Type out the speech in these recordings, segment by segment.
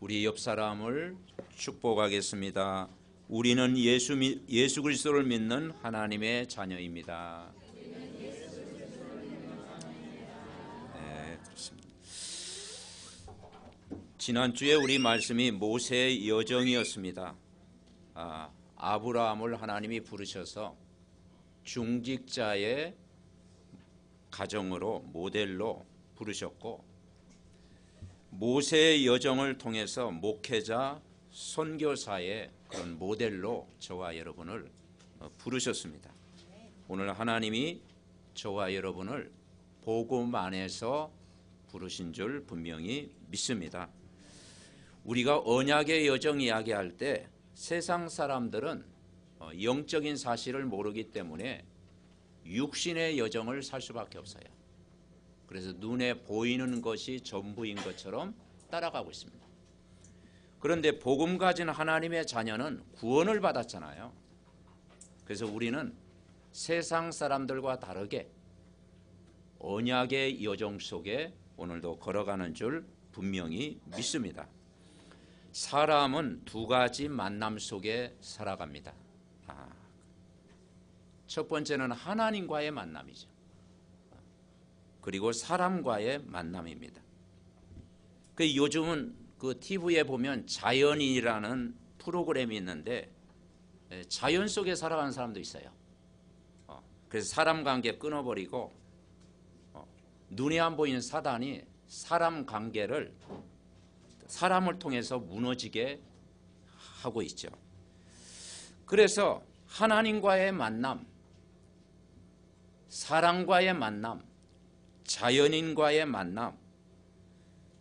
우리 옆 사람을 축복하겠습니다. 우리는 예수 그리스도를 믿는 하나님의 자녀입니다. 네, 그렇습니다. 지난주에 우리 말씀이 모세의 여정이었습니다. 아브라함을 하나님이 부르셔서 중직자의 가정으로 모델로 부르셨고, 모세의 여정을 통해서 목회자, 선교사의 그런 모델로 저와 여러분을 부르셨습니다. 오늘 하나님이 저와 여러분을 복음 안에서 부르신 줄 분명히 믿습니다. 우리가 언약의 여정 이야기할 때 세상 사람들은 영적인 사실을 모르기 때문에 육신의 여정을 살 수밖에 없어요. 그래서 눈에 보이는 것이 전부인 것처럼 따라가고 있습니다. 그런데 복음 가진 하나님의 자녀는 구원을 받았잖아요. 그래서 우리는 세상 사람들과 다르게 언약의 여정 속에 오늘도 걸어가는 줄 분명히 믿습니다. 사람은 두 가지 만남 속에 살아갑니다. 첫 번째는 하나님과의 만남이죠. 그리고 사람과의 만남입니다. 요즘은 그 TV에 보면 자연인이라는 프로그램이 있는데 자연 속에 살아가는 사람도 있어요. 그래서 사람 관계 끊어버리고 눈에 안 보이는 사단이 사람 관계를 사람을 통해서 무너지게 하고 있죠. 그래서 하나님과의 만남, 사람과의 만남, 자연인과의 만남.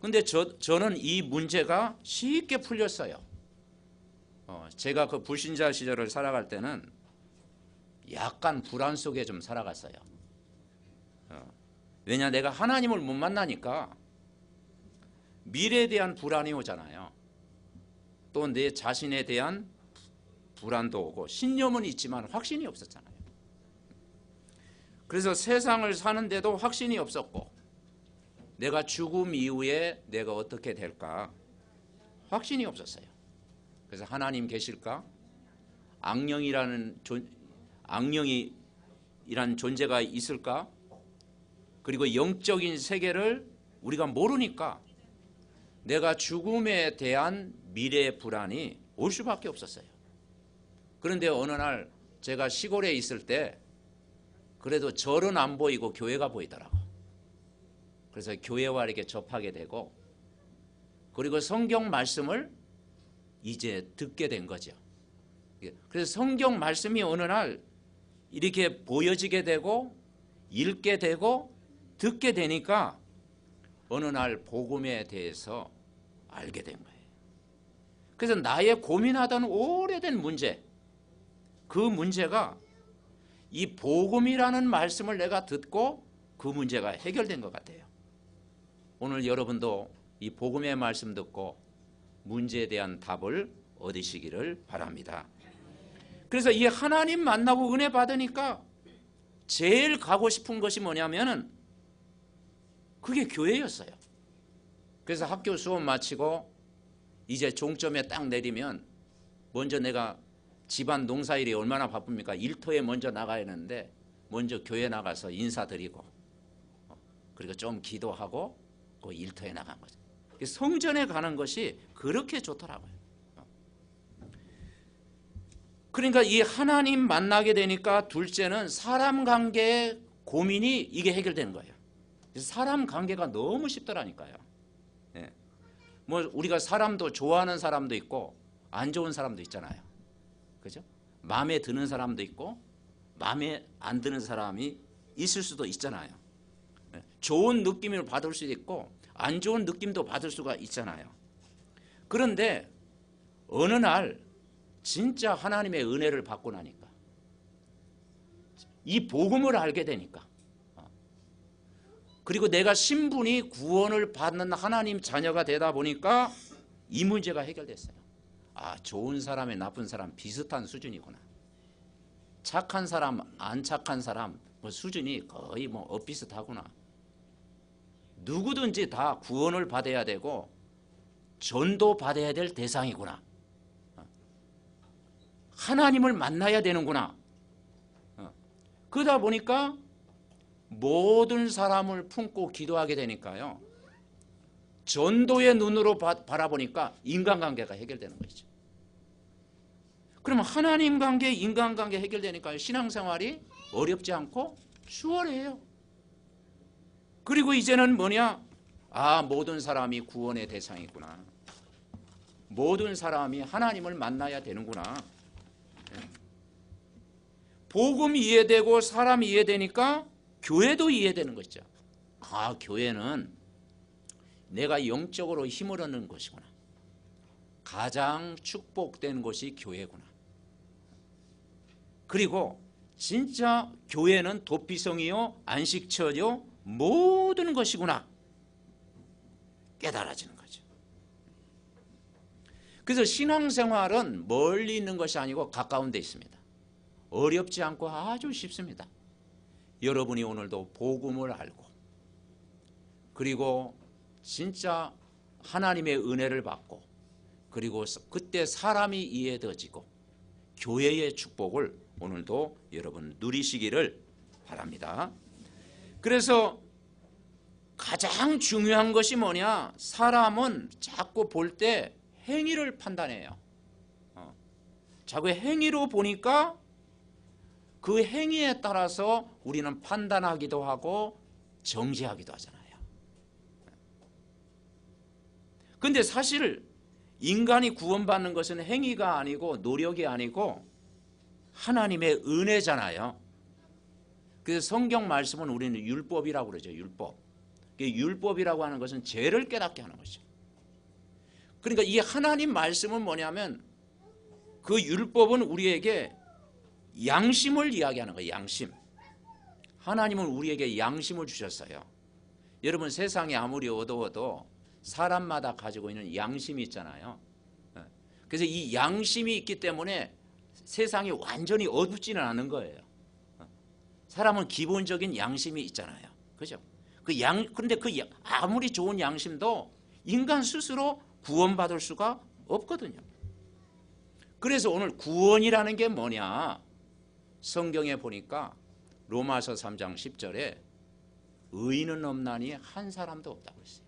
근데 저는 이 문제가 쉽게 풀렸어요. 제가 그 불신자 시절을 살아갈 때는 약간 불안 속에 좀 살아갔어요. 왜냐, 내가 하나님을 못 만나니까 미래에 대한 불안이 오잖아요. 또 내 자신에 대한 불안도 오고, 신념은 있지만 확신이 없었잖아요. 그래서 세상을 사는데도 확신이 없었고, 내가 죽음 이후에 내가 어떻게 될까 확신이 없었어요. 그래서 하나님 계실까? 악령이라는 존재가 있을까? 그리고 영적인 세계를 우리가 모르니까 내가 죽음에 대한 미래의 불안이 올 수밖에 없었어요. 그런데 어느 날 제가 시골에 있을 때 그래도 절은 안 보이고 교회가 보이더라고. 그래서 교회와 이렇게 접하게 되고, 그리고 성경 말씀을 이제 듣게 된 거죠. 그래서 성경 말씀이 어느 날 이렇게 보여지게 되고 읽게 되고 듣게 되니까 어느 날 복음에 대해서 알게 된 거예요. 그래서 나의 고민하던 오래된 문제, 그 문제가 이 복음이라는 말씀을 내가 듣고 그 문제가 해결된 것 같아요. 오늘 여러분도 이 복음의 말씀 듣고 문제에 대한 답을 얻으시기를 바랍니다. 그래서 이 하나님 만나고 은혜 받으니까 제일 가고 싶은 것이 뭐냐면은 그게 교회였어요. 그래서 학교 수업 마치고 이제 종점에 딱 내리면 먼저 내가 집안 농사일이 얼마나 바쁩니까? 일터에 먼저 나가야 하는데 먼저 교회 나가서 인사드리고 그리고 좀 기도하고 그 일터에 나간 거죠. 성전에 가는 것이 그렇게 좋더라고요. 그러니까 이 하나님 만나게 되니까 둘째는 사람 관계의 고민이 이게 해결되는 거예요. 사람 관계가 너무 쉽더라니까요. 뭐 우리가 사람도 좋아하는 사람도 있고 안 좋은 사람도 있잖아요. 그죠? 마음에 드는 사람도 있고 마음에 안 드는 사람이 있을 수도 있잖아요. 좋은 느낌을 받을 수도 있고 안 좋은 느낌도 받을 수가 있잖아요. 그런데 어느 날 진짜 하나님의 은혜를 받고 나니까, 이 복음을 알게 되니까, 그리고 내가 신분이 구원을 받는 하나님 자녀가 되다 보니까 이 문제가 해결됐어요. 좋은 사람에 나쁜 사람 비슷한 수준이구나. 착한 사람 안 착한 사람 수준이 거의 엇비슷하구나. 누구든지 다 구원을 받아야 되고 전도받아야 될 대상이구나. 하나님을 만나야 되는구나. 그러다 보니까 모든 사람을 품고 기도하게 되니까요. 전도의 눈으로 바라보니까 인간관계가 해결되는 것이죠. 그러면 하나님 관계, 인간관계 해결되니까 신앙생활이 어렵지 않고 수월해요. 그리고 이제는 뭐냐? 모든 사람이 구원의 대상이구나. 모든 사람이 하나님을 만나야 되는구나. 복음 이해되고 사람 이해되니까 교회도 이해되는 것이죠. 교회는 내가 영적으로 힘을 얻는 것이구나. 가장 축복된 곳이 교회구나. 그리고 진짜 교회는 도피성이요 안식처요 모든 것이구나 깨달아지는 거죠. 그래서 신앙생활은 멀리 있는 것이 아니고 가까운 데 있습니다. 어렵지 않고 아주 쉽습니다. 여러분이 오늘도 복음을 알고 그리고 진짜 하나님의 은혜를 받고 그리고 그때 사람이 이해되어지고 교회의 축복을 오늘도 여러분 누리시기를 바랍니다. 그래서 가장 중요한 것이 뭐냐? 사람은 자꾸 볼 때 행위를 판단해요. 자꾸 행위로 보니까 그 행위에 따라서 우리는 판단하기도 하고 정죄하기도 하잖아요. 근데 사실 인간이 구원받는 것은 행위가 아니고 노력이 아니고 하나님의 은혜잖아요. 그래서 성경 말씀은 우리는 율법이라고 그러죠. 율법. 율법이라고 하는 것은 죄를 깨닫게 하는 것이죠. 그러니까 이 하나님 말씀은 뭐냐면 그 율법은 우리에게 양심을 이야기하는 거예요. 양심. 하나님은 우리에게 양심을 주셨어요. 여러분 세상에 아무리 어두워도 사람마다 가지고 있는 양심이 있잖아요. 그래서 이 양심이 있기 때문에 세상이 완전히 어둡지는 않은 거예요. 사람은 기본적인 양심이 있잖아요. 그죠? 그런데 아무리 좋은 양심도 인간 스스로 구원받을 수가 없거든요. 그래서 오늘 구원이라는 게 뭐냐? 성경에 보니까 로마서 3장 10절에 의인은 없나니 한 사람도 없다고 했어요.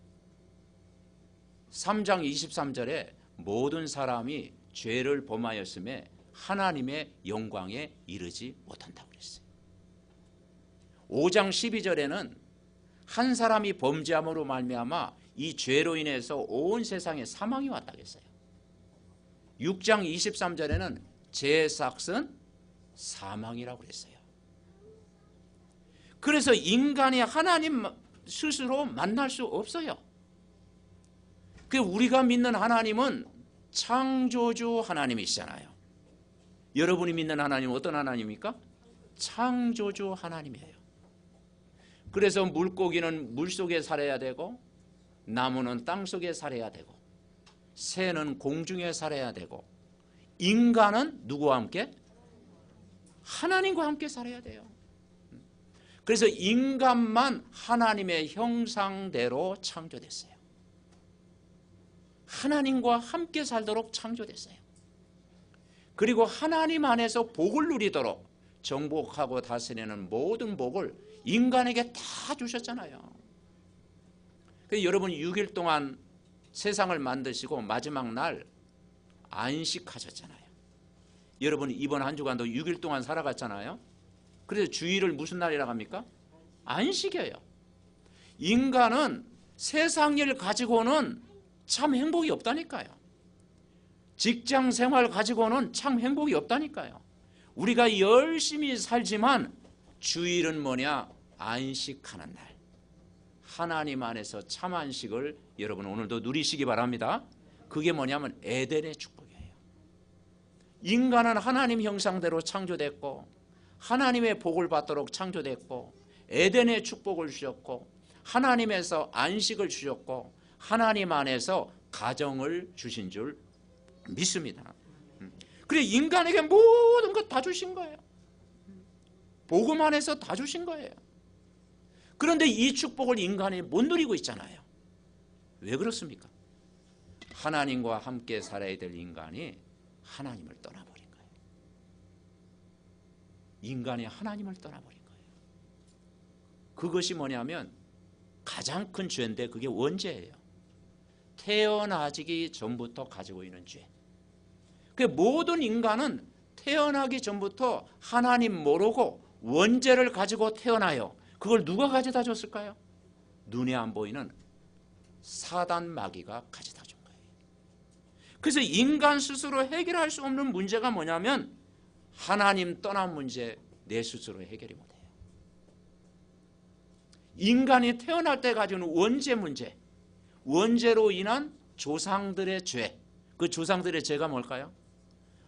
3장 23절에 모든 사람이 죄를 범하였음에 하나님의 영광에 이르지 못한다고 그랬어요. 5장 12절에는 한 사람이 범죄함으로 말미암아 이 죄로 인해서 온 세상에 사망이 왔다고 했어요. 6장 23절에는 죄의 삭은 사망이라고 그랬어요. 그래서 인간이 하나님 스스로 만날 수 없어요. 우리가 믿는 하나님은 창조주 하나님이시잖아요. 여러분이 믿는 하나님은 어떤 하나님입니까? 창조주 하나님이에요. 그래서 물고기는 물속에 살아야 되고 나무는 땅속에 살아야 되고 새는 공중에 살아야 되고 인간은 누구와 함께? 하나님과 함께 살아야 돼요. 그래서 인간만 하나님의 형상대로 창조됐어요. 하나님과 함께 살도록 창조됐어요. 그리고 하나님 안에서 복을 누리도록 정복하고 다스리는 모든 복을 인간에게 다 주셨잖아요. 그래서 여러분 6일 동안 세상을 만드시고 마지막 날 안식하셨잖아요. 여러분 이번 한 주간도 6일 동안 살아갔잖아요. 그래서 주일을 무슨 날이라고 합니까? 안식이에요. 인간은 세상 일 가지고는 참 행복이 없다니까요. 직장 생활 가지고는 참 행복이 없다니까요. 우리가 열심히 살지만 주일은 뭐냐? 안식하는 날. 하나님 안에서 참 안식을 여러분 오늘도 누리시기 바랍니다. 그게 뭐냐면 에덴의 축복이에요. 인간은 하나님 형상대로 창조됐고 하나님의 복을 받도록 창조됐고 에덴의 축복을 주셨고 하나님에서 안식을 주셨고 하나님 안에서 가정을 주신 줄 믿습니다. 그래 인간에게 모든 것 다 주신 거예요. 복음 안에서 다 주신 거예요. 그런데 이 축복을 인간이 못 누리고 있잖아요. 왜 그렇습니까? 하나님과 함께 살아야 될 인간이 하나님을 떠나버린 거예요. 인간이 하나님을 떠나버린 거예요. 그것이 뭐냐면 가장 큰 죄인데 그게 원죄예요. 태어나기 전부터 가지고 있는 죄. 그 모든 인간은 태어나기 전부터 하나님 모르고 원죄를 가지고 태어나요. 그걸 누가 가져다 줬을까요? 눈에 안 보이는 사단 마귀가 가져다 준 거예요. 그래서 인간 스스로 해결할 수 없는 문제가 뭐냐면 하나님 떠난 문제, 내 스스로 해결이 못해요. 인간이 태어날 때 가지고 있는 원죄 문제, 원죄로 인한 조상들의 죄, 그 조상들의 죄가 뭘까요?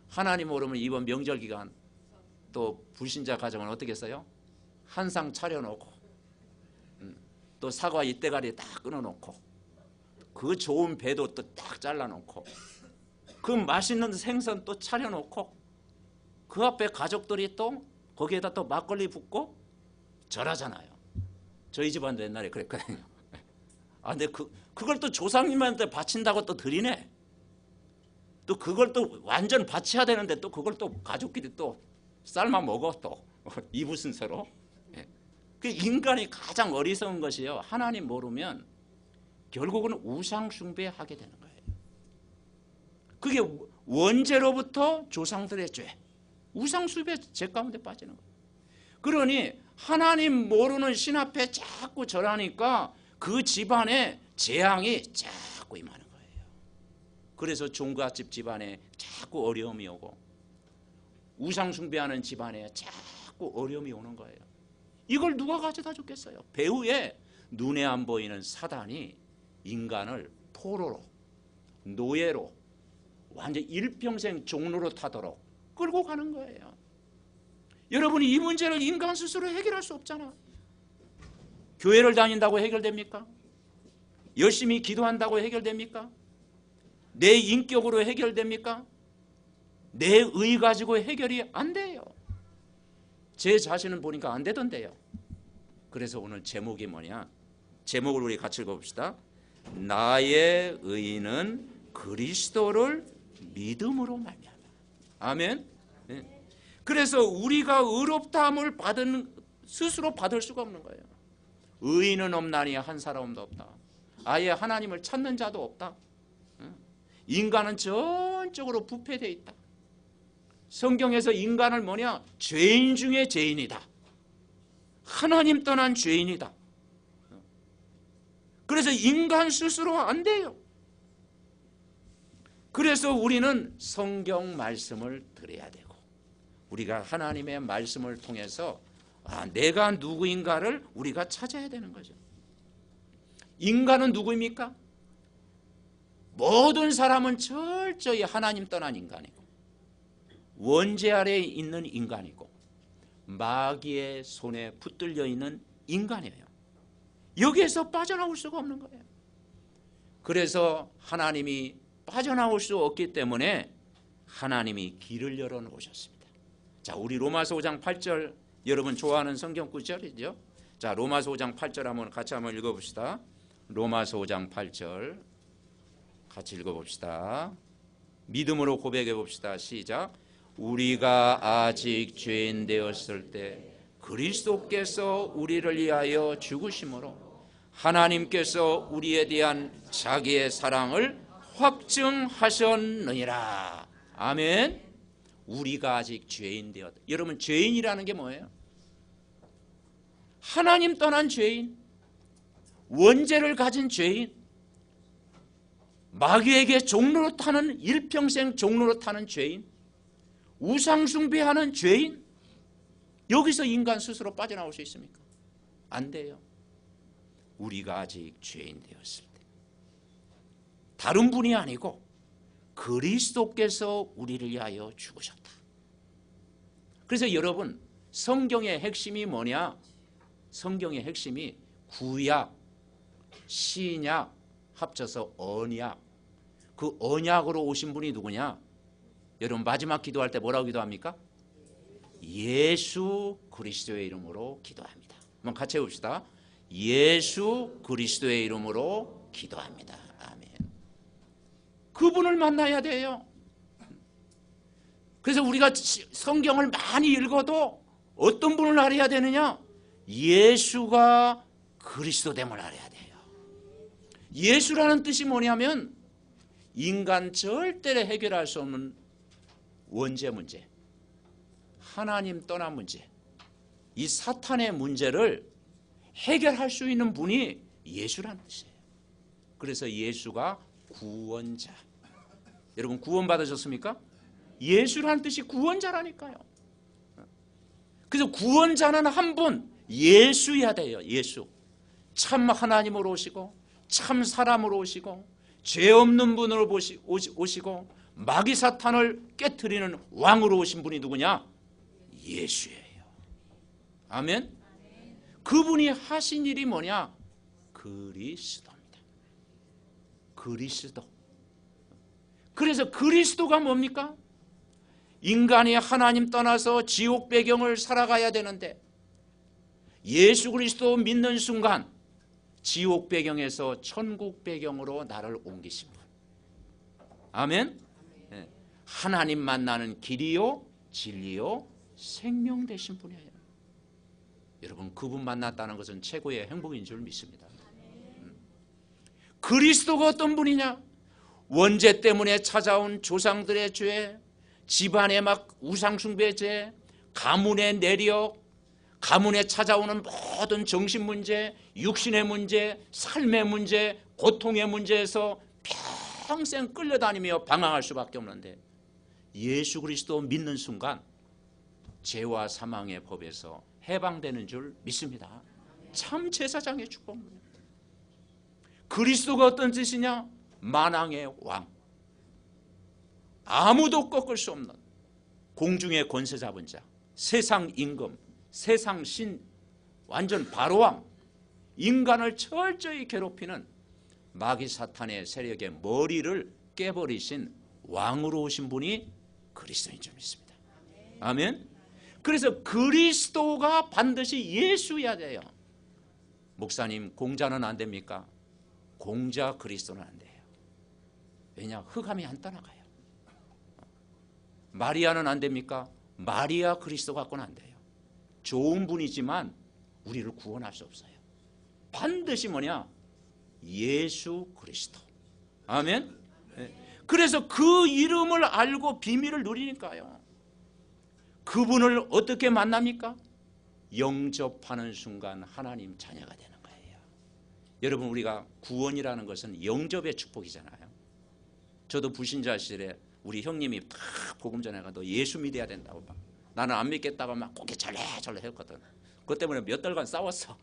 하나님 모르면 이번 명절 기간 또 불신자 가정은 어떻게 했어요? 한상 차려놓고 또 사과 잎대가리 딱 끊어놓고 그 좋은 배도 또 딱 잘라놓고 그 맛있는 생선 또 차려놓고 그 앞에 가족들이 또 거기에다 또 막걸리 붓고 절하잖아요. 저희 집안도 옛날에 그랬거든요. 아, 근데 그걸 또 조상님한테 바친다고 또 드리네. 또 그걸 또 완전 바쳐야 되는데 또 그걸 또 가족끼리 또 삶아 먹어 또 이부 순서로. 그 인간이 가장 어리석은 것이요. 하나님 모르면 결국은 우상 숭배하게 되는 거예요. 그게 원죄로부터 조상들의 죄, 우상 숭배 죄 가운데 빠지는 거예요. 그러니 하나님 모르는 신 앞에 자꾸 절하니까 그 집안에 재앙이 자꾸 임하는 거예요. 그래서 종갓집 집안에 자꾸 어려움이 오고 우상 숭배하는 집안에 자꾸 어려움이 오는 거예요. 이걸 누가 가져다 줬겠어요? 배후에 눈에 안 보이는 사단이 인간을 포로로, 노예로, 완전 일평생 종로로 타도록 끌고 가는 거예요. 여러분이 이 문제를 인간 스스로 해결할 수 없잖아. 교회를 다닌다고 해결됩니까? 열심히 기도한다고 해결됩니까? 내 인격으로 해결됩니까? 내 의 가지고 해결이 안 돼요. 제 자신을 보니까 안 되던데요. 그래서 오늘 제목이 뭐냐? 제목을 우리 같이 읽어봅시다. 나의 의는 그리스도를 믿음으로 말미암아. 아멘. 네. 그래서 우리가 의롭다함을 스스로 받을 수가 없는 거예요. 의인은 없나니 한 사람도 없다. 아예 하나님을 찾는 자도 없다. 인간은 전적으로 부패되어 있다. 성경에서 인간을 뭐냐? 죄인 중에 죄인이다. 하나님 떠난 죄인이다. 그래서 인간 스스로 안 돼요. 그래서 우리는 성경 말씀을 들어야 되고 우리가 하나님의 말씀을 통해서 내가 누구인가를 우리가 찾아야 되는 거죠. 인간은 누구입니까? 모든 사람은 철저히 하나님 떠난 인간이고 원죄 아래에 있는 인간이고 마귀의 손에 붙들려 있는 인간이에요. 여기에서 빠져나올 수가 없는 거예요. 그래서 하나님이 빠져나올 수 없기 때문에 하나님이 길을 열어놓으셨습니다. 자, 우리 로마서 5장 8절 여러분 좋아하는 성경 구절이죠. 자, 로마서 5장 8절 같이 한번 읽어봅시다. 로마서 5장 8절 같이 읽어봅시다. 믿음으로 고백해 봅시다. 시작. 우리가 아직 죄인 되었을 때 그리스도께서 우리를 위하여 죽으심으로 하나님께서 우리에 대한 자기의 사랑을 확증하셨느니라. 아멘. 우리가 아직 죄인 되었다. 여러분 죄인이라는 게 뭐예요? 하나님 떠난 죄인, 원죄를 가진 죄인, 마귀에게 종로로 타는 일평생 종로로 타는 죄인, 우상 숭배하는 죄인. 여기서 인간 스스로 빠져나올 수 있습니까? 안 돼요. 우리가 아직 죄인 되었을 때 다른 분이 아니고 그리스도께서 우리를 위하여 죽으셨다. 그래서 여러분 성경의 핵심이 뭐냐? 성경의 핵심이 구약, 신약 합쳐서 언약. 그 언약으로 오신 분이 누구냐? 여러분 마지막 기도할 때 뭐라고 기도합니까? 예수 그리스도의 이름으로 기도합니다. 한번 같이 해봅시다. 예수 그리스도의 이름으로 기도합니다. 아멘. 그분을 만나야 돼요. 그래서 우리가 성경을 많이 읽어도 어떤 분을 알아야 되느냐? 예수가 그리스도됨을 알아야 돼요. 예수라는 뜻이 뭐냐면 인간 절대로 해결할 수 없는 원죄 문제, 하나님 떠난 문제, 이 사탄의 문제를 해결할 수 있는 분이 예수라는 뜻이에요. 그래서 예수가 구원자. 여러분 구원 받으셨습니까? 예수라는 뜻이 구원자라니까요. 그래서 구원자는 한 분, 예수여야 돼요. 예수. 참 하나님으로 오시고 참 사람으로 오시고 죄 없는 분으로 오시고 마귀 사탄을 깨트리는 왕으로 오신 분이 누구냐? 예수예요. 아멘. 그분이 하신 일이 뭐냐? 그리스도입니다. 그리스도. 그래서 그리스도가 뭡니까? 인간이 하나님 떠나서 지옥 배경을 살아가야 되는데 예수 그리스도 믿는 순간 지옥 배경에서 천국 배경으로 나를 옮기신 분. 아멘. 네. 하나님 만나는 길이요 진리요 생명 되신 분이에요. 여러분 그분 만났다는 것은 최고의 행복인 줄 믿습니다. 그리스도가 어떤 분이냐? 원죄 때문에 찾아온 조상들의 죄, 집안의 막 우상숭배 죄, 가문의 내력, 가문에 찾아오는 모든 정신 문제, 육신의 문제, 삶의 문제, 고통의 문제에서 평생 끌려다니며 방황할 수밖에 없는데 예수 그리스도 믿는 순간 죄와 사망의 법에서 해방되는 줄 믿습니다. 참 제사장의 축복입니다. 그리스도가 어떤 뜻이냐? 만왕의 왕, 아무도 꺾을 수 없는 공중의 권세 잡은 자, 세상 임금, 세상 신, 완전 바로왕, 인간을 철저히 괴롭히는 마귀 사탄의 세력의 머리를 깨버리신 왕으로 오신 분이 그리스도인 줄 믿습니다. 아멘. 그래서 그리스도가 반드시 예수여야 돼요. 목사님 공자는 안 됩니까? 공자 그리스도는 안 돼요. 왜냐? 흑암이 안 떠나가요. 마리아는 안 됩니까? 마리아 그리스도 갖고는 안 돼요. 좋은 분이지만 우리를 구원할 수 없어요. 반드시 뭐냐? 예수 그리스도. 아멘. 그래서 그 이름을 알고 비밀을 누리니까요. 그분을 어떻게 만납니까? 영접하는 순간 하나님 자녀가 되는 거예요. 여러분 우리가 구원이라는 것은 영접의 축복이잖아요. 저도 불신자 시절에 우리 형님이 다 복음 전해가 너 예수 믿어야 된다고 막 나는 안 믿겠다고 막 고개 절레절레 했거든. 그것 때문에 몇 달간 싸웠어.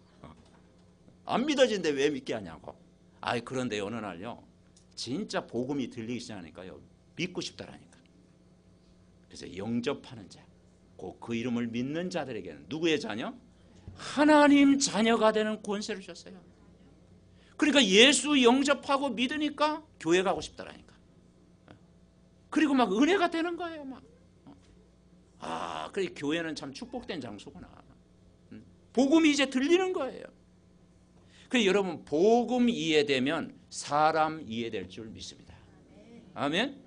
안 믿어진데 왜 믿게 하냐고. 아이 그런데 어느 날요 진짜 복음이 들리기 시작하니까요 믿고 싶다라니까. 그래서 영접하는 자, 그 이름을 믿는 자들에게는 누구의 자녀? 하나님 자녀가 되는 권세를 줬어요. 그러니까 예수 영접하고 믿으니까 교회 가고 싶다라니까. 그리고 막 은혜가 되는 거예요. 막. 아, 그래 교회는 참 축복된 장소구나. 복음이 이제 들리는 거예요. 그래서 여러분 복음 이해되면 사람 이해될 줄 믿습니다. 아멘.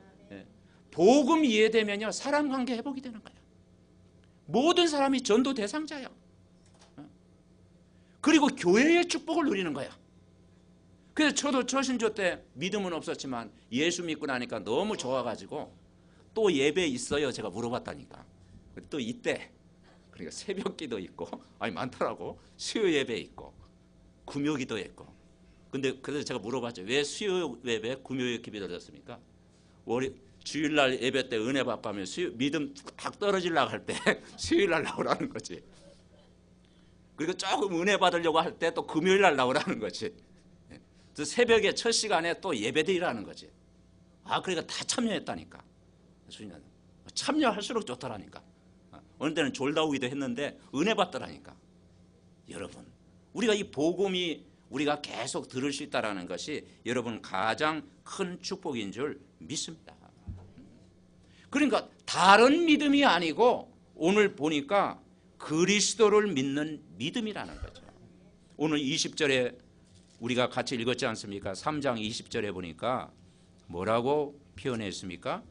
복음 이해되면요 사람 관계 회복이 되는 거예요. 모든 사람이 전도 대상자예요. 그리고 교회의 축복을 누리는 거예요. 그래서 저도 초신조 때 믿음은 없었지만 예수 믿고 나니까 너무 좋아가지고 또 예배 있어요? 제가 물어봤다니까. 또 이때 그러니까 새벽기도 있고 아니 많더라고. 수요 예배 있고 금요기도 있고. 근데 그래서 제가 물어봤죠. 왜 수요 예배 금요 예배 드렸습니까? 주일날 예배 때 은혜 받고 하면 믿음 탁 떨어지려고 할 때 수요일날 나오라는 거지. 그리고 조금 은혜 받으려고 할 때 또 금요일날 나오라는 거지. 그래서 새벽에 첫 시간에 또 예배드리라는 거지. 아 그러니까 다 참여했다니까. 참여할수록 좋더라니까. 어느 때는 졸다 오기도 했는데 은혜 받더라니까. 여러분 우리가 이 복음이 우리가 계속 들을 수 있다는 것이 여러분 가장 큰 축복인 줄 믿습니다. 그러니까 다른 믿음이 아니고 오늘 보니까 그리스도를 믿는 믿음이라는 거죠. 오늘 20절에 우리가 같이 읽었지 않습니까? 3장 20절에 보니까 뭐라고 표현했습니까?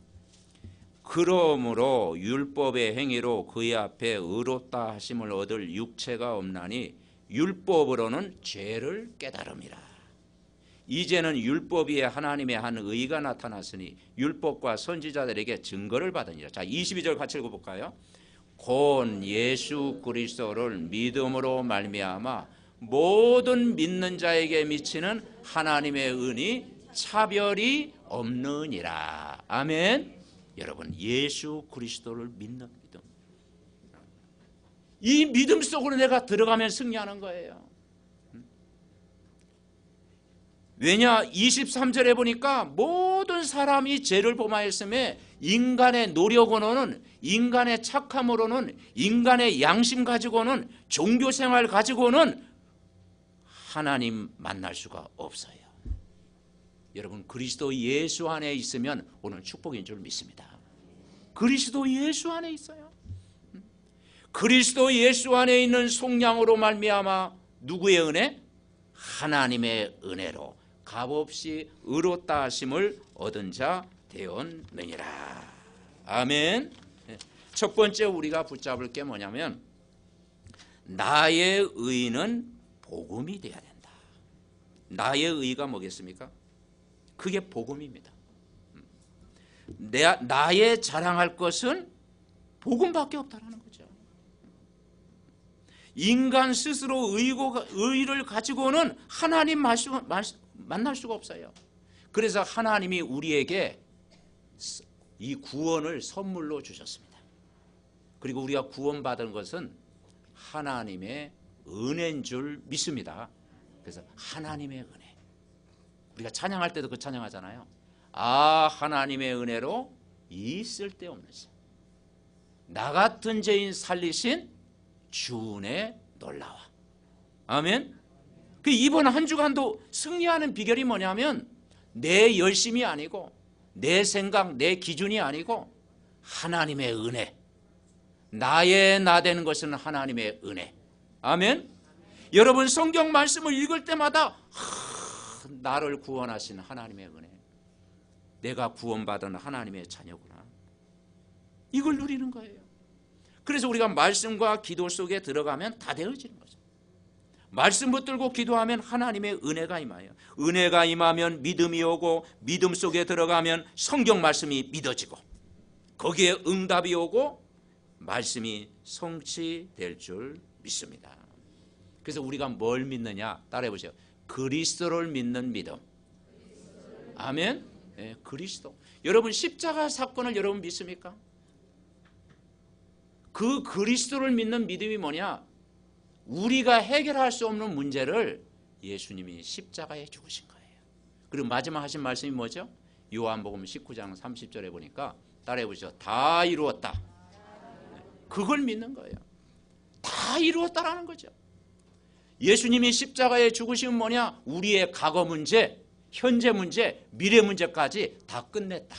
그러므로 율법의 행위로 그의 앞에 의롭다 하심을 얻을 육체가 없나니 율법으로는 죄를 깨달음이라. 이제는 율법 위에 하나님의 한 의가 나타났으니 율법과 선지자들에게 증거를 받으니라. 자, 22절 같이 읽어볼까요? 곧 예수 그리스도를 믿음으로 말미암아 모든 믿는 자에게 미치는 하나님의 은이 차별이 없느니라. 아멘. 여러분, 예수 그리스도를 믿는 믿음, 이 믿음 속으로 내가 들어가면 승리하는 거예요. 왜냐? 23절에 보니까 모든 사람이 죄를 범하였음에 인간의 노력으로는, 인간의 착함으로는, 인간의 양심 가지고는, 종교생활 가지고는 하나님 만날 수가 없어요. 여러분, 그리스도 예수 안에 있으면 오늘 축복인 줄 믿습니다. 그리스도 예수 안에 있어요. 그리스도 예수 안에 있는 속량으로 말미암아 누구의 은혜? 하나님의 은혜로 값없이 의롭다 하심을 얻은 자 되었느니라. 아멘. 첫 번째 우리가 붙잡을 게 뭐냐면 나의 의는 복음이 되어야 된다. 나의 의가 뭐겠습니까? 그게 복음입니다. 나의 자랑할 것은 복음밖에 없다는 거죠. 인간 스스로 의를 가지고는 하나님 만날 수가 없어요. 그래서 하나님이 우리에게 이 구원을 선물로 주셨습니다. 그리고 우리가 구원받은 것은 하나님의 은혜인 줄 믿습니다. 그래서 하나님의 은혜. 우리가 찬양할 때도 그 찬양하잖아요. 아, 하나님의 은혜로 이 쓸데없는 자, 나 같은 죄인 살리신 주 은혜 놀라워. 아멘. 그 이번 한 주간도 승리하는 비결이 뭐냐면 내 열심이 아니고 내 생각, 내 기준이 아니고 하나님의 은혜. 나의 나 되는 것은 하나님의 은혜. 아멘. 여러분, 성경 말씀을 읽을 때마다 나를 구원하신 하나님의 은혜, 내가 구원받은 하나님의 자녀구나, 이걸 누리는 거예요. 그래서 우리가 말씀과 기도 속에 들어가면 다 되어지는 거죠. 말씀 붙들고 기도하면 하나님의 은혜가 임하여, 은혜가 임하면 믿음이 오고, 믿음 속에 들어가면 성경 말씀이 믿어지고, 거기에 응답이 오고 말씀이 성취될 줄 믿습니다. 그래서 우리가 뭘 믿느냐? 따라해 보세요. 그리스도를 믿는 믿음. 아멘. 네, 그리스도. 여러분, 십자가 사건을 여러분 믿습니까? 그 그리스도를 믿는 믿음이 뭐냐? 우리가 해결할 수 없는 문제를 예수님이 십자가에 죽으신 거예요. 그리고 마지막 하신 말씀이 뭐죠? 요한복음 19장 30절에 보니까 따라해 보시죠. 다 이루었다. 그걸 믿는 거예요. 다 이루었다라는 거죠. 예수님이 십자가에 죽으시면 뭐냐? 우리의 과거 문제, 현재 문제, 미래 문제까지 다 끝냈다.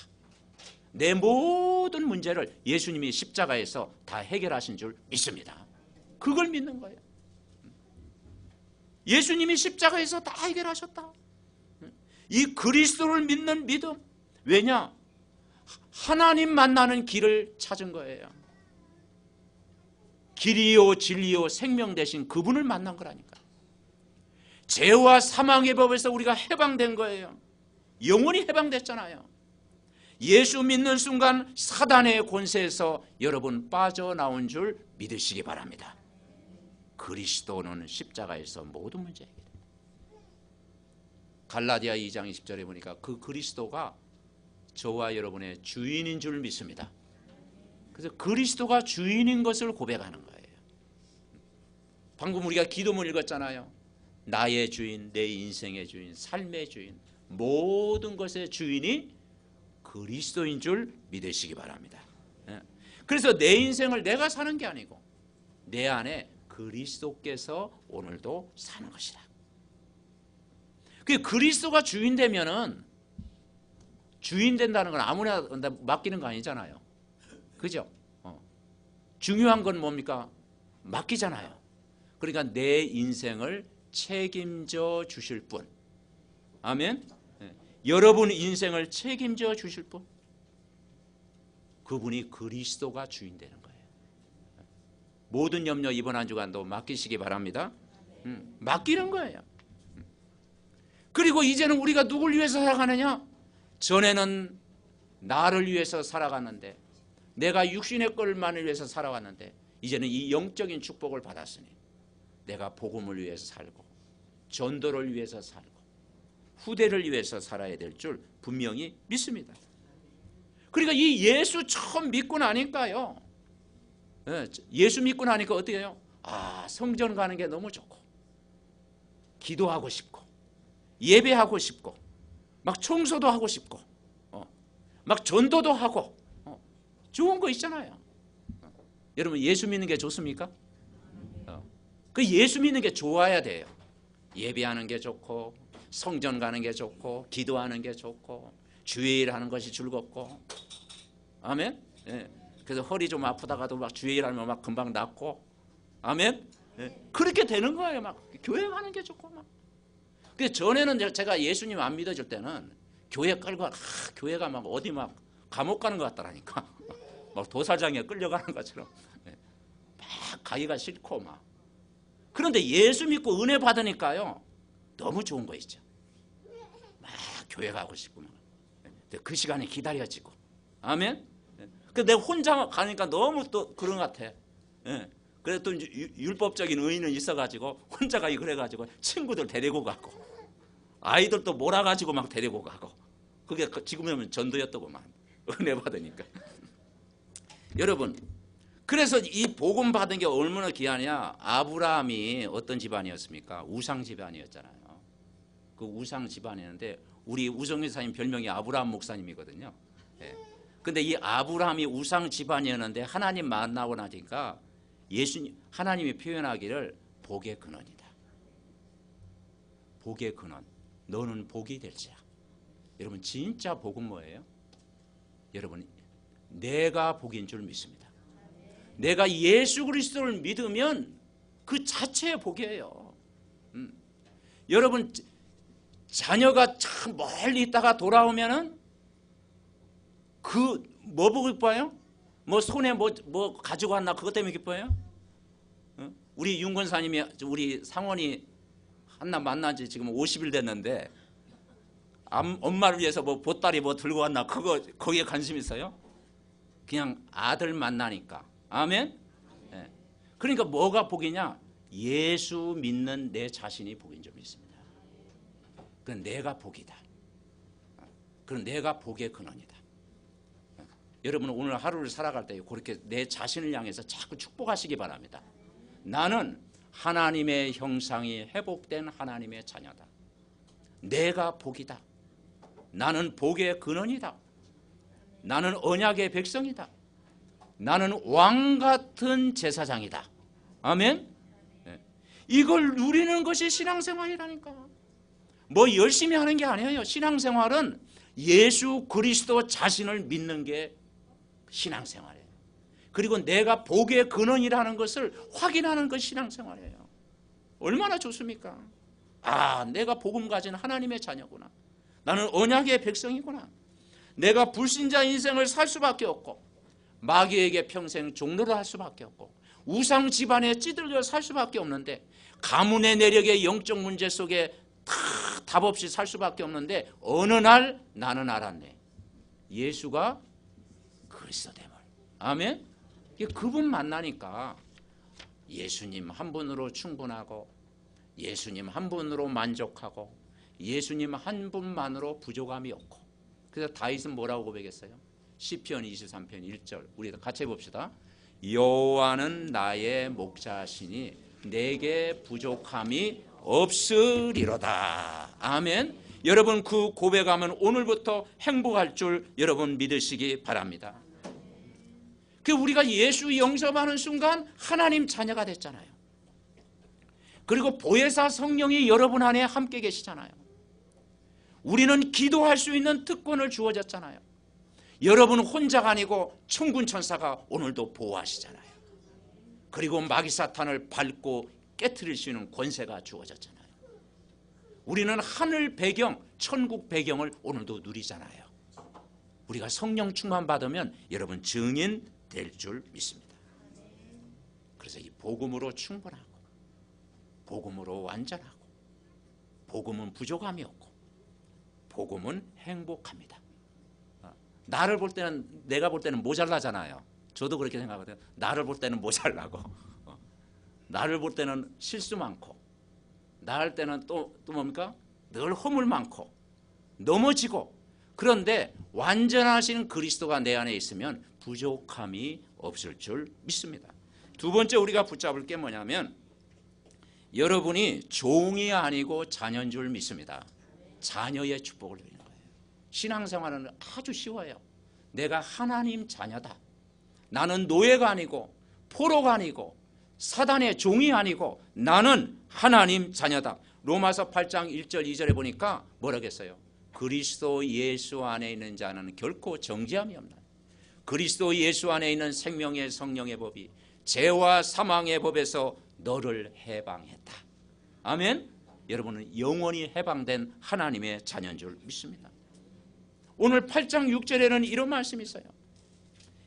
내 모든 문제를 예수님이 십자가에서 다 해결하신 줄 믿습니다. 그걸 믿는 거예요. 예수님이 십자가에서 다 해결하셨다. 이 그리스도를 믿는 믿음. 왜냐? 하나님 만나는 길을 찾은 거예요. 길이요 진리요 생명 되신 그분을 만난 거라니까. 죄와 사망의 법에서 우리가 해방된 거예요. 영원히 해방됐잖아요. 예수 믿는 순간 사단의 권세에서 여러분 빠져나온 줄 믿으시기 바랍니다. 그리스도는 십자가에서 모든 문제 해결해요. 갈라디아 2장 20절에 보니까 그 그리스도가 저와 여러분의 주인인 줄 믿습니다. 그래서 그리스도가 주인인 것을 고백하는 거예요. 방금 우리가 기도문 읽었잖아요. 나의 주인, 내 인생의 주인, 삶의 주인, 모든 것의 주인이 그리스도인 줄 믿으시기 바랍니다. 그래서 내 인생을 내가 사는 게 아니고 내 안에 그리스도께서 오늘도 사는 것이다. 그 그리스도가 주인 되면은, 주인 된다는 건 아무나 맡기는 거 아니잖아요. 그죠? 중요한 건 뭡니까? 맡기잖아요. 그러니까 내 인생을 책임져 주실 분. 아멘. 여러분 인생을 책임져 주실 분, 그분이 그리스도가 주인 되는 거예요. 모든 염려 이번 한 주간도 맡기시기 바랍니다. 맡기는 거예요. 그리고 이제는 우리가 누굴 위해서 살아가느냐? 전에는 나를 위해서 살아갔는데, 내가 육신의 것만을 위해서 살아왔는데, 이제는 이 영적인 축복을 받았으니 내가 복음을 위해서 살고 전도를 위해서 살고 후대를 위해서 살아야 될 줄 분명히 믿습니다. 그러니까 이 예수 처음 믿고 나니까요, 예수 믿고 나니까 어떻게 해요? 성전 가는 게 너무 좋고, 기도하고 싶고, 예배하고 싶고, 막 청소도 하고 싶고, 막 전도도 하고, 좋은 거 있잖아요. 여러분, 예수 믿는 게 좋습니까? 그 예수 믿는 게 좋아야 돼요. 예배하는 게 좋고, 성전 가는 게 좋고, 기도하는 게 좋고, 주일 하는 것이 즐겁고. 아멘. 그래서 허리 좀 아프다가도 막 주일 하면 막 금방 낫고. 아멘. 그렇게 되는 거예요. 막 교회 가는 게 좋고 막. 그 전에는 제가 예수님 안 믿어줄 때는 교회 끌고 교회가 막 어디 막 감옥 가는 것 같더라니까. 막 도살장에 끌려가는 것처럼 막 가기가 싫고 막. 그런데 예수 믿고 은혜 받으니까요, 너무 좋은 거 있죠. 막 교회 가고 싶고 막. 그 시간이 기다려지고. 아멘. 근데 내가 혼자 가니까 너무 또 그런 것 같아. 그래서 또 율법적인 의의는 있어가지고 혼자 가기 그래가지고 친구들 데리고 가고, 아이들도 몰아가지고 막 데리고 가고. 그게 지금이면 전도였더구만. 은혜 받으니까. 여러분, 그래서 이 복음 받은 게 얼마나 귀하냐. 아브라함이 어떤 집안이었습니까? 우상 집안이었잖아요. 그 우상 집안이었는데 우리 우정희 사님 별명이 아브라함 목사님이거든요. 근데 이 아브라함이 우상 집안이었는데 하나님 만나고 나니까 하나님이 표현하기를 복의 근원이다. 복의 근원. 너는 복이 될지야. 여러분, 진짜 복은 뭐예요? 여러분, 내가 복인 줄 믿습니다. 내가 예수 그리스도를 믿으면 그 자체의 복이에요. 여러분, 자녀가 참 멀리 있다가 돌아오면은 뭐 보고 기뻐요? 뭐 손에 뭐 가지고 왔나 그것 때문에 기뻐요? 우리 윤권사님이, 우리 상원이 한나 만난 지 지금 50일 됐는데 엄마를 위해서 뭐 보따리 뭐 들고 왔나 거기에 관심 있어요? 그냥 아들 만나니까. 아멘? 그러니까 뭐가 복이냐? 예수 믿는 내 자신이 복인 줄 믿습니다. 그건 내가 복이다. 그건 내가 복의 근원이다. 여러분, 오늘 하루를 살아갈 때 그렇게 내 자신을 향해서 자꾸 축복하시기 바랍니다. 나는 하나님의 형상이 회복된 하나님의 자녀다. 내가 복이다. 나는 복의 근원이다. 나는 언약의 백성이다. 나는 왕 같은 제사장이다. 아멘? 이걸 누리는 것이 신앙생활이라니까. 뭐 열심히 하는 게 아니에요. 신앙생활은 예수 그리스도 자신을 믿는 게 신앙생활이에요. 그리고 내가 복의 근원이라는 것을 확인하는 것이 신앙생활이에요. 얼마나 좋습니까? 내가 복음 가진 하나님의 자녀구나. 나는 언약의 백성이구나. 내가 불신자 인생을 살 수밖에 없고, 마귀에게 평생 종로를 할 수밖에 없고, 우상 집안에 찌들려 살 수밖에 없는데, 가문의 내력의 영적 문제 속에 답 없이 살 수밖에 없는데, 어느 날 나는 알았네. 예수가 그리스도됨을. 아멘? 그분 만나니까 예수님 한 분으로 충분하고, 예수님 한 분으로 만족하고, 예수님 한 분만으로 부족함이 없고. 그래서 다윗은 뭐라고 고백했어요? 시편 23편 1절 우리 같이 해봅시다. 여호와는 나의 목자시니 내게 부족함이 없으리로다. 아멘. 여러분, 그 고백하면 오늘부터 행복할 줄 여러분 믿으시기 바랍니다. 우리가 예수 영접하는 순간 하나님 자녀가 됐잖아요. 그리고 보혜사 성령이 여러분 안에 함께 계시잖아요. 우리는 기도할 수 있는 특권을 주어졌잖아요. 여러분 혼자가 아니고 천군 천사가 오늘도 보호하시잖아요. 그리고 마귀 사탄을 밟고 깨트릴 수 있는 권세가 주어졌잖아요. 우리는 하늘 배경, 천국 배경을 오늘도 누리잖아요. 우리가 성령 충만 받으면 여러분 증인 될 줄 믿습니다. 그래서 이 복음으로 충분하고, 복음으로 완전하고, 복음은 부족함이 없고, 복음은 행복합니다. 나를 볼 때는, 내가 볼 때는 모자라잖아요. 저도 그렇게 생각하거든요. 나를 볼 때는 모자라고, 나를 볼 때는 실수 많고, 나 할 때는 또 뭡니까? 늘 허물 많고 넘어지고. 그런데 완전하신 그리스도가 내 안에 있으면 부족함이 없을 줄 믿습니다. 두 번째 우리가 붙잡을 게 뭐냐면, 여러분이 종이 아니고 자녀인 줄 믿습니다. 자녀의 축복을 드리는 거예요. 신앙생활은 아주 쉬워요. 내가 하나님 자녀다. 나는 노예가 아니고 포로가 아니고 사단의 종이 아니고 나는 하나님 자녀다. 로마서 8장 1절 2절에 보니까 뭐라겠어요? 그리스도 예수 안에 있는 자는 결코 정죄함이 없나. 그리스도 예수 안에 있는 생명의 성령의 법이 죄와 사망의 법에서 너를 해방했다. 아멘. 여러분은 영원히 해방된 하나님의 자녀인 줄 믿습니다. 오늘 8장 6절에는 이런 말씀이 있어요.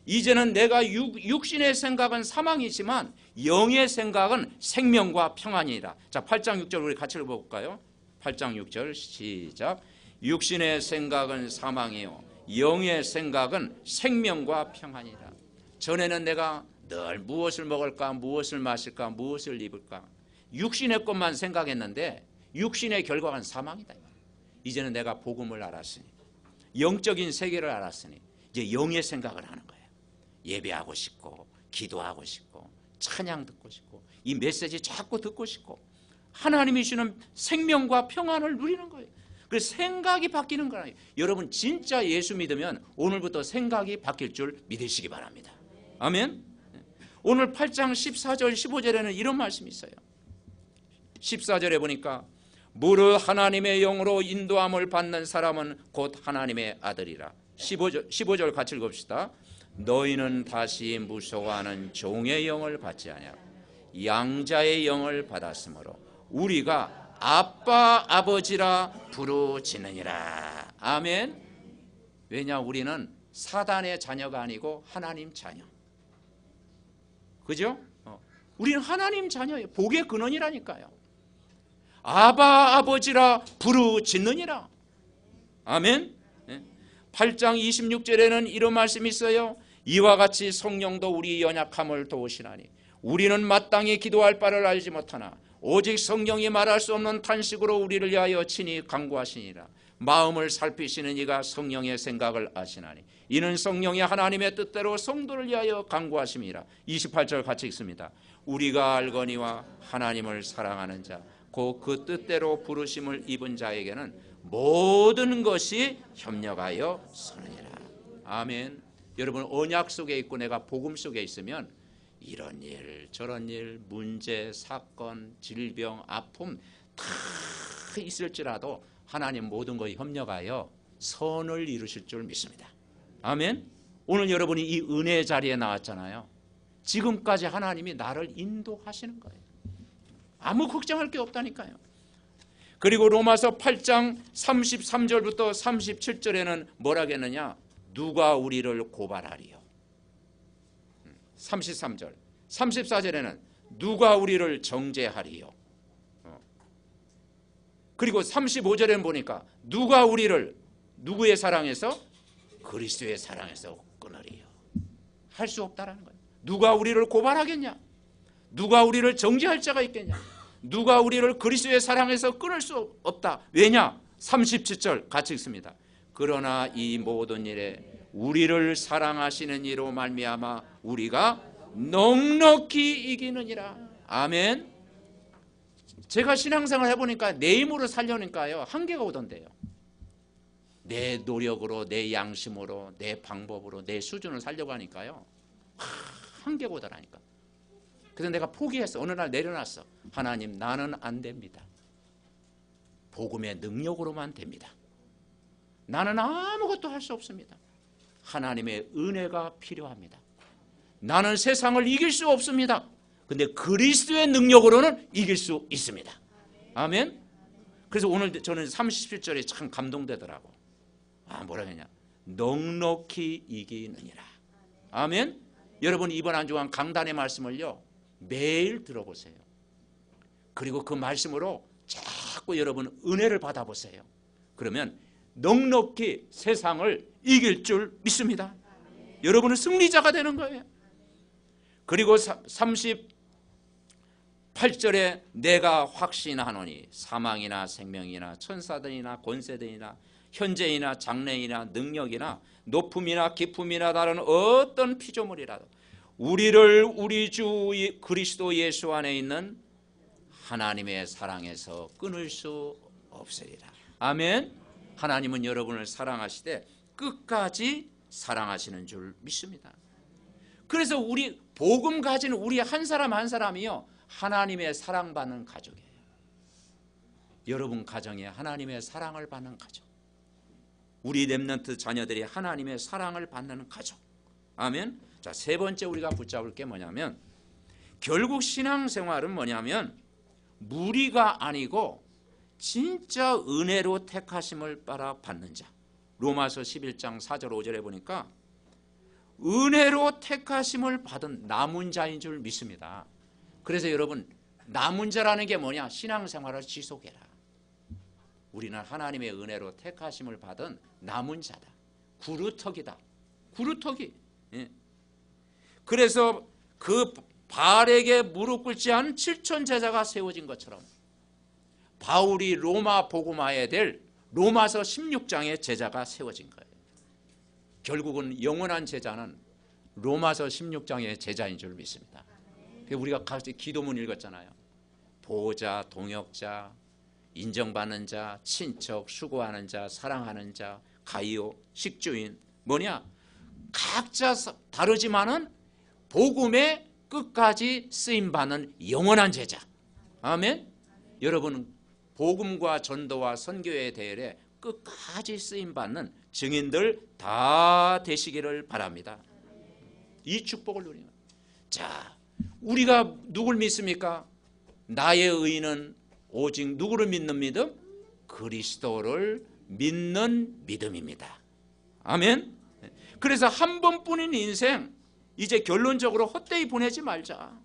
이제는 내가 육신의 생각은 사망이지만 영의 생각은 생명과 평안이라. 자, 8장 6절 우리 같이 읽어볼까요? 8장 6절 시작. 육신의 생각은 사망이요 영의 생각은 생명과 평안이라. 전에는 내가 늘 무엇을 먹을까, 무엇을 마실까, 무엇을 입을까, 육신의 것만 생각했는데 육신의 결과는 사망이다. 이제는 내가 복음을 알았으니, 영적인 세계를 알았으니 이제 영의 생각을 하는 거예요. 예배하고 싶고, 기도하고 싶고, 찬양 듣고 싶고, 이 메시지 자꾸 듣고 싶고, 하나님이 주는 생명과 평안을 누리는 거예요. 그래서 생각이 바뀌는 거예요. 여러분 진짜 예수 믿으면 오늘부터 생각이 바뀔 줄 믿으시기 바랍니다. 아멘. 오늘 8장 14절 15절에는 이런 말씀이 있어요. 14절에 보니까 무릇 하나님의 영으로 인도함을 받는 사람은 곧 하나님의 아들이라. 15절 같이 읽읍시다. 너희는 다시 무서워하는 종의 영을 받지 아니하고 양자의 영을 받았으므로 우리가 아빠 아버지라 부르짖느니라. 아멘. 왜냐, 우리는 사단의 자녀가 아니고 하나님 자녀. 그죠? 우리는 하나님 자녀예요. 복의 근원이라니까요. 아바 아버지라 부르짖느니라. 아멘. 8장 26절에는 이런 말씀이 있어요. 이와 같이 성령도 우리 연약함을 도우시나니 우리는 마땅히 기도할 바를 알지 못하나 오직 성령이 말할 수 없는 탄식으로 우리를 위하여 친히 간구하시니라. 마음을 살피시는 이가 성령의 생각을 아시나니 이는 성령이 하나님의 뜻대로 성도를 위하여 간구하심이라. 28절 같이 읽습니다. 우리가 알거니와 하나님을 사랑하는 자 곧 그 뜻대로 부르심을 입은 자에게는 모든 것이 협력하여 서느니라. 아멘. 여러분 언약 속에 있고 내가 복음 속에 있으면 이런 일 저런 일 문제 사건 질병 아픔 다 있을지라도 하나님 모든 것이 협력하여 선을 이루실 줄 믿습니다. 아멘. 오늘 여러분이 이 은혜의 자리에 나왔잖아요. 지금까지 하나님이 나를 인도하시는 거예요. 아무 걱정할 게 없다니까요. 그리고 로마서 8장 33절부터 37절에는 뭐라겠느냐. 누가 우리를 고발하리요. 33절 34절에는 누가 우리를 정죄하리요. 그리고 35절에는 보니까 누가 우리를 누구의 사랑에서? 그리스도의 사랑에서 끊으리요. 할 수 없다라는 거예요. 누가 우리를 고발하겠냐? 누가 우리를 정죄할 자가 있겠냐? 누가 우리를 그리스도의 사랑에서 끊을 수 없다. 왜냐? 37절 같이 읽습니다. 그러나 이 모든 일에 우리를 사랑하시는 이로 말미암아 우리가 넉넉히 이기느니라. 아멘. 제가 신앙생활 해보니까 내 힘으로 살려니까요 한계가 오던데요. 내 노력으로 내 양심으로 내 방법으로 내 수준을 살려고 하니까요 한계가 오더라니까. 그래서 내가 포기했어. 어느 날 내려놨어. 하나님 나는 안 됩니다. 복음의 능력으로만 됩니다. 나는 아무것도 할 수 없습니다. 하나님의 은혜가 필요합니다. 나는 세상을 이길 수 없습니다. 근데 그리스도의 능력으로는 이길 수 있습니다. 아멘. 그래서 오늘 저는 37절에 참 감동되더라고. 뭐라 했냐? 넉넉히 이기느니라. 아멘. 여러분 이번 한 주간 강단의 말씀을요 매일 들어보세요. 그리고 그 말씀으로 자꾸 여러분 은혜를 받아보세요. 그러면 넉넉히 세상을 이길 줄 믿습니다. 여러분은 승리자가 되는 거예요. 그리고 38절에 내가 확신하노니 사망이나 생명이나 천사들이나 권세들이나 현재이나 장래이나 능력이나 높음이나 깊음이나 다른 어떤 피조물이라도 우리를 우리 주 그리스도 예수 안에 있는 하나님의 사랑에서 끊을 수 없으리라. 아멘. 하나님은 여러분을 사랑하시되 끝까지 사랑하시는 줄 믿습니다. 그래서 우리 복음 가진 우리 한 사람 한 사람이요 하나님의 사랑받는 가족이에요. 여러분 가정에 하나님의 사랑을 받는 가족, 우리 렘넌트 자녀들이 하나님의 사랑을 받는 가족. 아멘. 자, 세 번째 우리가 붙잡을 게 뭐냐면 결국 신앙생활은 뭐냐면 무리가 아니고 진짜 은혜로 택하심을 따라 받는 자. 로마서 11장 4절 5절에 보니까 은혜로 택하심을 받은 남은 자인 줄 믿습니다. 그래서 여러분 남은 자라는 게 뭐냐? 신앙생활을 지속해라. 우리는 하나님의 은혜로 택하심을 받은 남은 자다. 구루터기다. 구루터기. 예. 그래서 그 바알에게 무릎 꿇지 않은 7천 제자가 세워진 것처럼 바울이 로마 복음화에 될 로마서 16장의 제자가 세워진 거예요. 결국은 영원한 제자는 로마서 16장의 제자인 줄 믿습니다. 우리가 기도문 읽었잖아요. 보호자, 동역자, 인정받는 자, 친척, 수고하는 자, 사랑하는 자, 가이오, 식주인. 뭐냐? 각자 다르지만은 복음의 끝까지 쓰임받는 영원한 제자. 아멘. 여러분 복음과 전도와 선교의 대열에 끝까지 쓰임받는 증인들 다 되시기를 바랍니다. 이 축복을 누리는. 자, 우리가 누굴 믿습니까? 나의 의는 오직 누구를 믿는 믿음? 그리스도를 믿는 믿음입니다. 아멘. 그래서 한 번뿐인 인생 이제 결론적으로 헛되이 보내지 말자.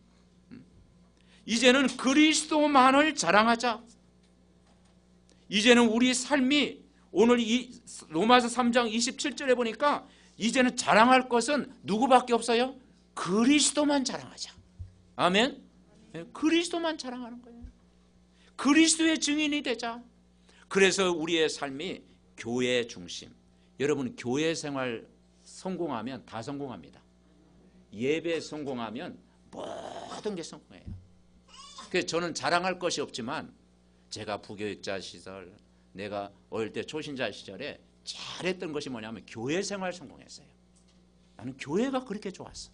이제는 그리스도만을 자랑하자. 이제는 우리 삶이 오늘 이 로마서 3장 27절에 보니까 이제는 자랑할 것은 누구밖에 없어요? 그리스도만 자랑하자. 아멘. 그리스도만 자랑하는 거예요. 그리스도의 증인이 되자. 그래서 우리의 삶이 교회 중심. 여러분 교회 생활 성공하면 다 성공합니다. 예배 성공하면 모든 게 성공해요. 그래서 저는 자랑할 것이 없지만 제가 부교육자 시절, 내가 어릴 때 초신자 시절에 잘했던 것이 뭐냐면 교회 생활 성공했어요. 나는 교회가 그렇게 좋았어.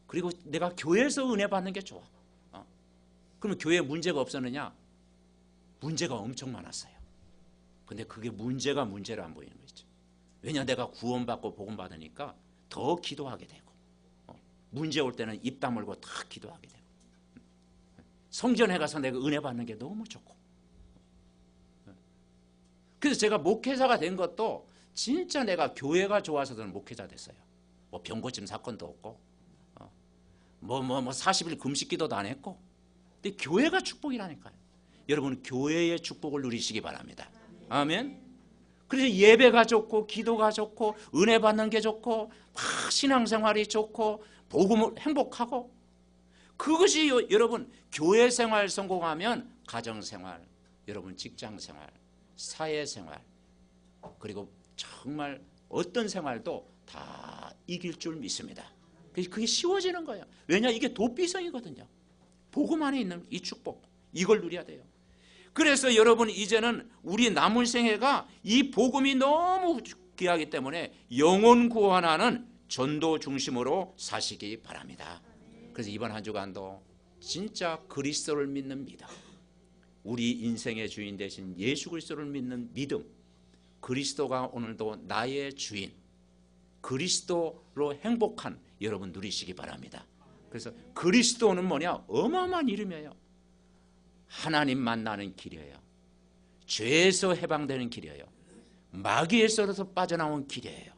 그리고 내가 교회에서 은혜 받는 게 좋아. 그러면 교회에 문제가 없었느냐? 문제가 엄청 많았어요. 근데 그게 문제가 문제로 안 보이는 거죠. 왜냐? 내가 구원받고 복음 받으니까 더 기도하게 되고 문제 올 때는 입 다물고 다 기도하게 되고 성전에 가서 내가 은혜 받는 게 너무 좋고. 그래서 제가 목회자가 된 것도 진짜 내가 교회가 좋아서 저는 목회자 됐어요. 뭐 병 고침 사건도 없고 40일 금식 기도도 안 했고. 근데 교회가 축복이라니까요. 여러분 교회의 축복을 누리시기 바랍니다. 아멘. 그래서 예배가 좋고 기도가 좋고 은혜 받는 게 좋고 막 신앙생활이 좋고 복음을 행복하고 그것이 여러분 교회 생활 성공하면 가정생활, 여러분 직장생활, 사회생활 그리고 정말 어떤 생활도 다 이길 줄 믿습니다. 그게 쉬워지는 거예요. 왜냐? 이게 도피성이거든요. 복음 안에 있는 이 축복 이걸 누려야 돼요. 그래서 여러분 이제는 우리 남은 생애가 이 복음이 너무 귀하기 때문에 영혼 구원하는 전도 중심으로 사시기 바랍니다. 그래서 이번 한 주간도 진짜 그리스도를 믿는 믿음, 우리 인생의 주인 되신 예수 그리스도를 믿는 믿음, 그리스도가 오늘도 나의 주인, 그리스도로 행복한 여러분 누리시기 바랍니다. 그래서 그리스도는 뭐냐? 어마어마한 이름이에요. 하나님 만나는 길이에요. 죄에서 해방되는 길이에요. 마귀에서부터 빠져나온 길이에요.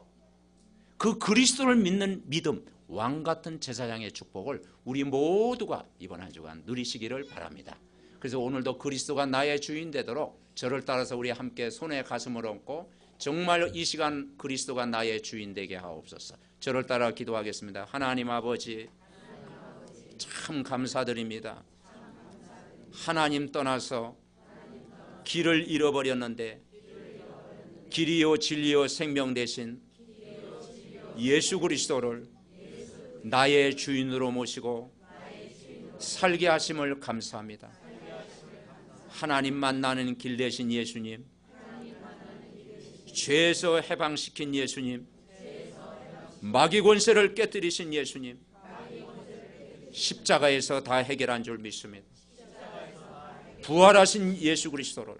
그 그리스도를 믿는 믿음, 왕같은 제사장의 축복을 우리 모두가 이번 한 주간 누리시기를 바랍니다. 그래서 오늘도 그리스도가 나의 주인 되도록 저를 따라서 우리 함께 손에 가슴을 얹고 정말 이 시간 그리스도가 나의 주인 되게 하옵소서. 저를 따라 기도하겠습니다. 하나님 아버지, 참 감사드립니다. 하나님 떠나서 길을 잃어버렸는데 길이요 진리요 생명 되신 예수 그리스도를 나의 주인으로 모시고 살게 하심을 감사합니다. 하나님 만나는 길 되신 예수님, 죄에서 해방시킨 예수님, 마귀 권세를 깨뜨리신 예수님, 십자가에서 다 해결한 줄 믿습니다. 부활하신 예수 그리스도를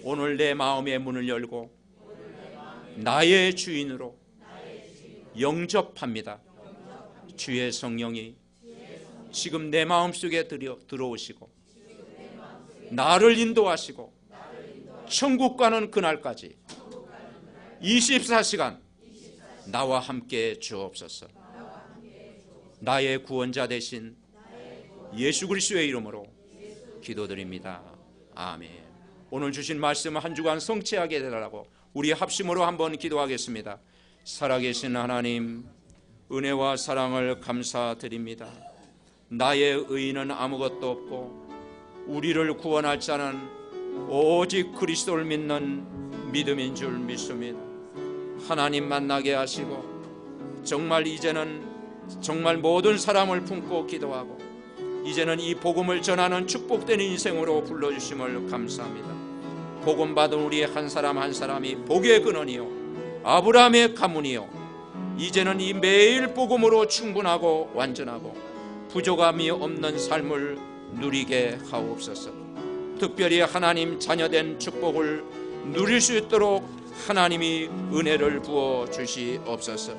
오늘 내 마음의 문을 열고 나의 주인으로 영접합니다. 주의 성령이 지금 내 마음속에 들어오시고 나를 인도하시고 천국 가는 그날까지 24시간 나와 함께 주옵소서. 나의 구원자 되신 예수 그리스도의 이름으로 기도드립니다. 아멘. 오늘 주신 말씀 한 주간 성취하게 되라고 우리 합심으로 한번 기도하겠습니다. 살아계신 하나님, 은혜와 사랑을 감사드립니다. 나의 의의는 아무것도 없고 우리를 구원할 자는 오직 그리스도를 믿는 믿음인 줄 믿습니다. 하나님 만나게 하시고 정말 이제는 정말 모든 사람을 품고 기도하고 이제는 이 복음을 전하는 축복된 인생으로 불러주심을 감사합니다. 복음 받은 우리 한 사람 한 사람이 복의 근원이요 아브라함의 가문이요 이제는 이 매일 복음으로 충분하고 완전하고 부족함이 없는 삶을 누리게 하옵소서. 특별히 하나님 자녀된 축복을 누릴 수 있도록 하나님이 은혜를 부어 주시옵소서.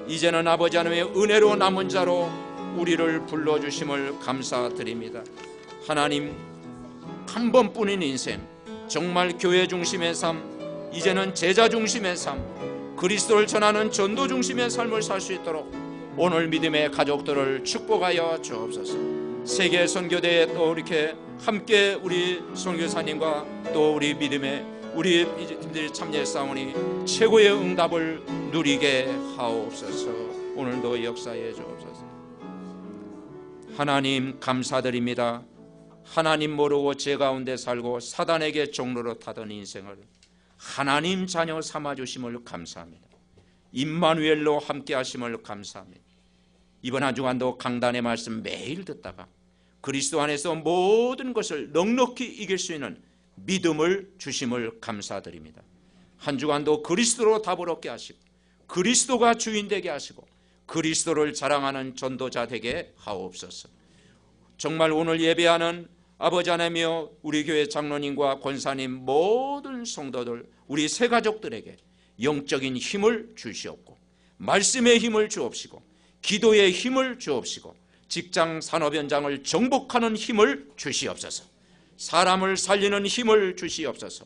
이제는 아버지 하나님의 은혜로 남은 자로 우리를 불러주심을 감사드립니다. 하나님, 한 번뿐인 인생, 정말 교회 중심의 삶, 이제는 제자 중심의 삶, 그리스도를 전하는 전도 중심의 삶을 살 수 있도록 오늘 믿음의 가족들을 축복하여 주옵소서. 세계 선교대에 또 이렇게 함께 우리 선교사님과 또 우리 믿음의 우리 팀들이 참여했사오니 최고의 응답을 누리게 하옵소서. 오늘도 역사해 주옵소서. 하나님 감사드립니다. 하나님 모르고 죄 가운데 살고 사단에게 종로로 타던 인생을 하나님 자녀 삼아주심을 감사합니다. 임마누엘로 함께 하심을 감사합니다. 이번 한 주간도 강단의 말씀 매일 듣다가 그리스도 안에서 모든 것을 넉넉히 이길 수 있는 믿음을 주심을 감사드립니다. 한 주간도 그리스도로 답을 얻게 하시고 그리스도가 주인 되게 하시고 그리스도를 자랑하는 전도자 되게 하옵소서. 정말 오늘 예배하는 아버지 하나님이여 우리 교회 장로님과 권사님 모든 성도들 우리 새 가족들에게 영적인 힘을 주시옵고 말씀의 힘을 주옵시고 기도의 힘을 주옵시고 직장 산업 현장을 정복하는 힘을 주시옵소서. 사람을 살리는 힘을 주시옵소서.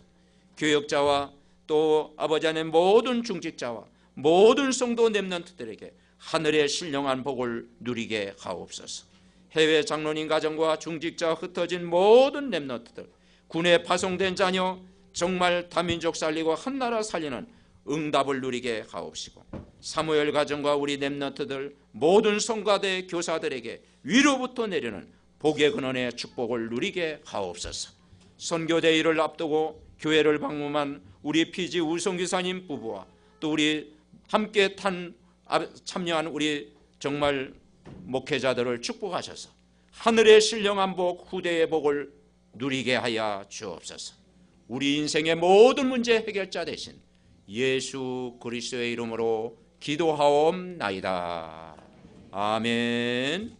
교역자와 또 아버지 하나님 모든 중직자와 모든 성도 렘넌트들에게 하늘의 신령한 복을 누리게 하옵소서. 해외 장로님 가정과 중직자 흩어진 모든 렘넌트들, 군에 파송된 자녀 정말 다민족 살리고 한나라 살리는 응답을 누리게 하옵시고 사무엘 가정과 우리 렘넌트들 모든 성가대 교사들에게 위로부터 내리는 복의 근원의 축복을 누리게 하옵소서. 선교대회를 앞두고 교회를 방문한 우리 피지 우성기사님 부부와 또 우리 함께 참여한 우리 정말 목회자들을 축복하셔서 하늘의 신령한 복 후대의 복을 누리게 하여 주옵소서. 우리 인생의 모든 문제 해결자 되신 예수 그리스도의 이름으로 기도하옵나이다. 아멘.